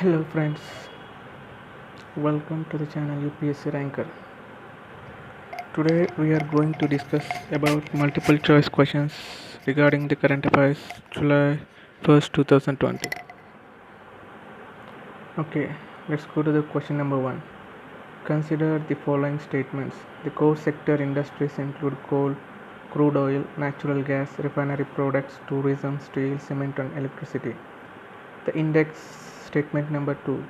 Hello friends, welcome to the channel UPSC Ranker. Today we are going to discuss about multiple choice questions regarding the current affairs July 1st, 2020. Okay, let's go to the question number 1. Consider the following statements. The core sector industries include coal, crude oil, natural gas, refinery products, tourism, steel, cement and electricity. The index statement number 2.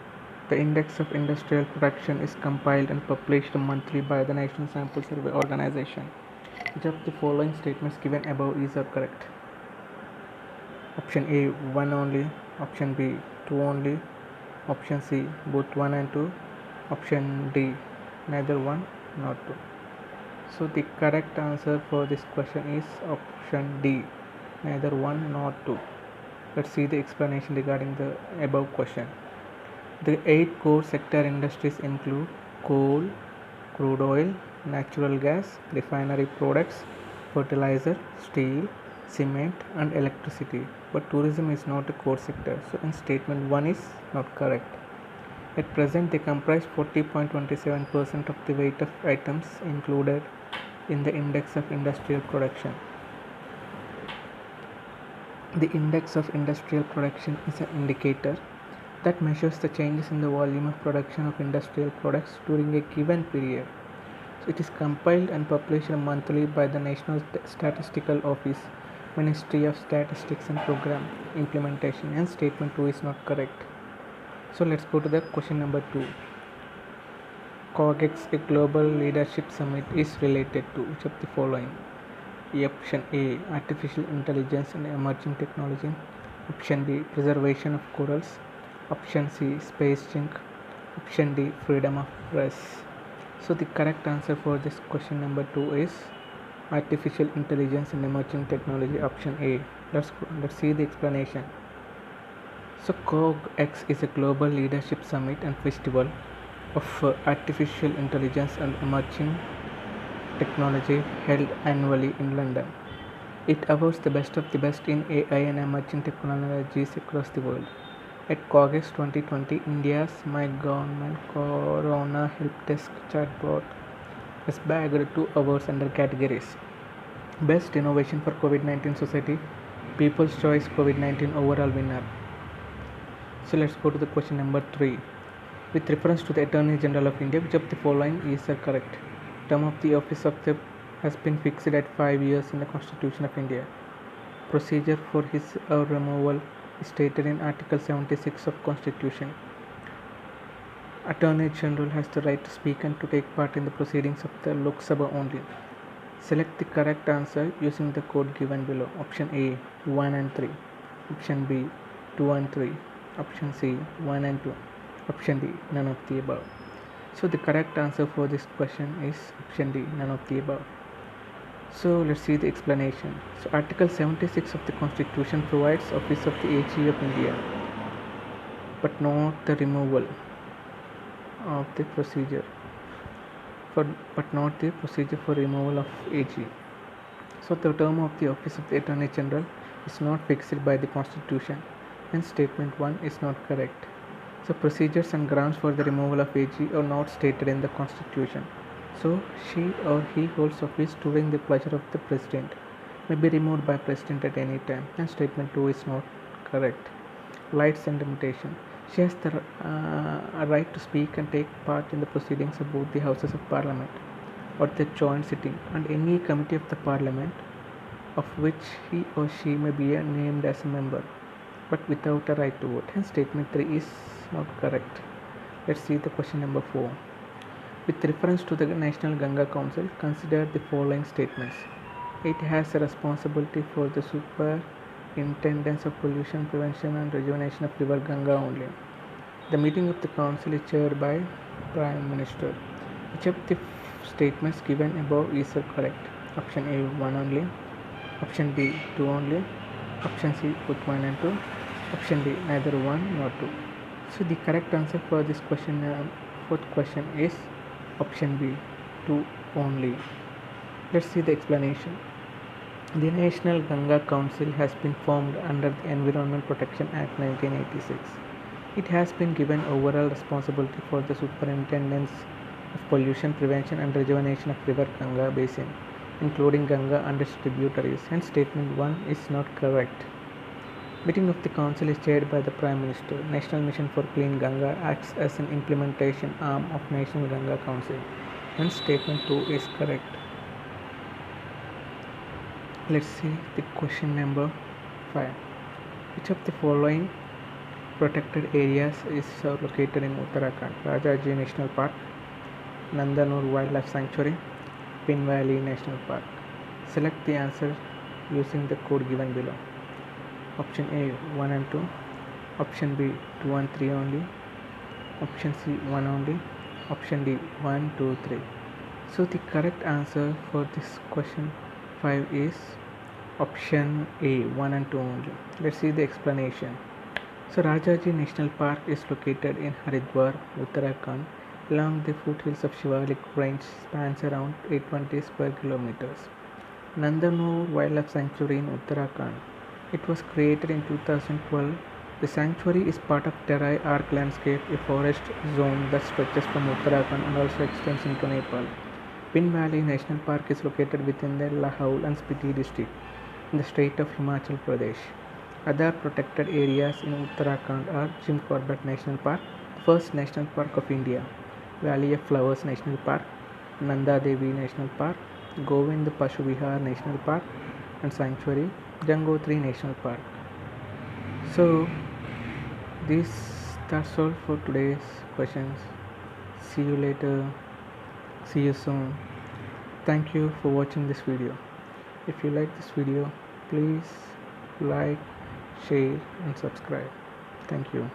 The index of industrial production is compiled and published monthly by the National Sample Survey Organization. Which of the following statements given above is correct? Option A 1 only, option B 2 only, option C both 1 and 2, option D neither 1 nor 2. So the correct answer for this question is option D, neither 1 nor 2. Let's see the explanation regarding the above question. The 8 core sector industries include coal, crude oil, natural gas, refinery products, fertilizer, steel, cement and electricity. But tourism is not a core sector, so in statement 1 is not correct. At present, they comprise 40.27% of the weight of items included in the index of industrial production. The index of industrial production is an indicator that measures the changes in the volume of production of industrial products during a given period. So it is compiled and published monthly by the National Statistical Office, Ministry of Statistics and Program Implementation, and statement 2 is not correct. So let's go to the question number 2. COGEX, a global leadership summit, is related to which of the following? Option A, artificial intelligence and emerging technology. Option B, preservation of corals. Option C, space junk. Option D, freedom of press. So the correct answer for this question number 2 is artificial intelligence and emerging technology, option A. Let's see the explanation. So COGEX is a global leadership summit and festival of artificial intelligence and emerging technology held annually in London. It awards the best of the best in AI and emerging technologies across the world. At COGEX 2020, India's My Government Corona Help Desk chatbot was bagged 2 awards under categories: Best Innovation for COVID-19 Society, People's Choice COVID-19 Overall Winner. So let's go to the question number 3. With reference to the Attorney General of India, which of the following is correct? Term of the office of the has been fixed at 5 years in the Constitution of India. Procedure for his removal is stated in Article 76 of Constitution. Attorney General has the right to speak and to take part in the proceedings of the Lok Sabha only. Select the correct answer using the code given below. Option A 1 and 3. Option B 2 and 3. Option C 1 and 2. Option D none of the above. So the correct answer for this question is option D, none of the above. So let's see the explanation. So Article 76 of the Constitution provides office of the AG of India, but not the removal of the procedure but not the procedure for removal of AG. So the term of the office of the Attorney General is not fixed by the Constitution, and statement 1 is not correct. So procedures and grounds for the removal of AG are not stated in the Constitution. So she or he holds office during the pleasure of the President, may be removed by President at any time, and statement 2 is not correct. Rights and limitation. She has the right to speak and take part in the proceedings of both the Houses of Parliament or the joint sitting and any committee of the Parliament of which he or she may be named as a member, but without a right to vote. Hence statement 3 is not correct. Let's see the question number 4. With reference to the National Ganga Council, consider the following statements. It has a responsibility for the superintendence of pollution prevention and rejuvenation of river Ganga only. The meeting of the council is chaired by Prime Minister. Which of the statements given above is correct? Option A 1 only. Option B 2 only. Option C both 1 and 2. Option D neither 1 nor 2. So the correct answer for this question, fourth question, is option B 2 only. Let's see the explanation. The National Ganga Council has been formed under the Environment Protection Act 1986. It has been given overall responsibility for the superintendence of pollution prevention and rejuvenation of river Ganga basin, including Ganga and its tributaries. Hence, statement 1 is not correct. Meeting of the council is chaired by the Prime Minister. National Mission for Clean Ganga acts as an implementation arm of National Ganga Council. Hence, statement 2 is correct. Let's see the question number 5. Which of the following protected areas is located in Uttarakhand? Rajaji National Park, Nandanur Wildlife Sanctuary, Pin Valley National Park. Select the answer using the code given below. Option A 1 and 2, option B 2 and 3 only, option C 1 only, option D 1, 2, 3. So the correct answer for this question 5 is option A 1 and 2 only. Let's see the explanation. So Rajaji National Park is located in Haridwar, Uttarakhand, along the foothills of Shivalik range, spans around 820 square kilometers. Nandanur Wildlife Sanctuary in Uttarakhand. It was created in 2012. The sanctuary is part of Terai Arc Landscape, a forest zone that stretches from Uttarakhand and also extends into Nepal. Pin Valley National Park is located within the Lahaul and Spiti district in the state of Himachal Pradesh. Other protected areas in Uttarakhand are Jim Corbett National Park, First National Park of India, Valley of Flowers National Park, Nanda Devi National Park, Govind Pashu Vihar National Park and Sanctuary, Gangotri National Park. So that's all for today's questions. See you later. See you soon. Thank you for watching this video. If you like this video, please like, share and subscribe. Thank you.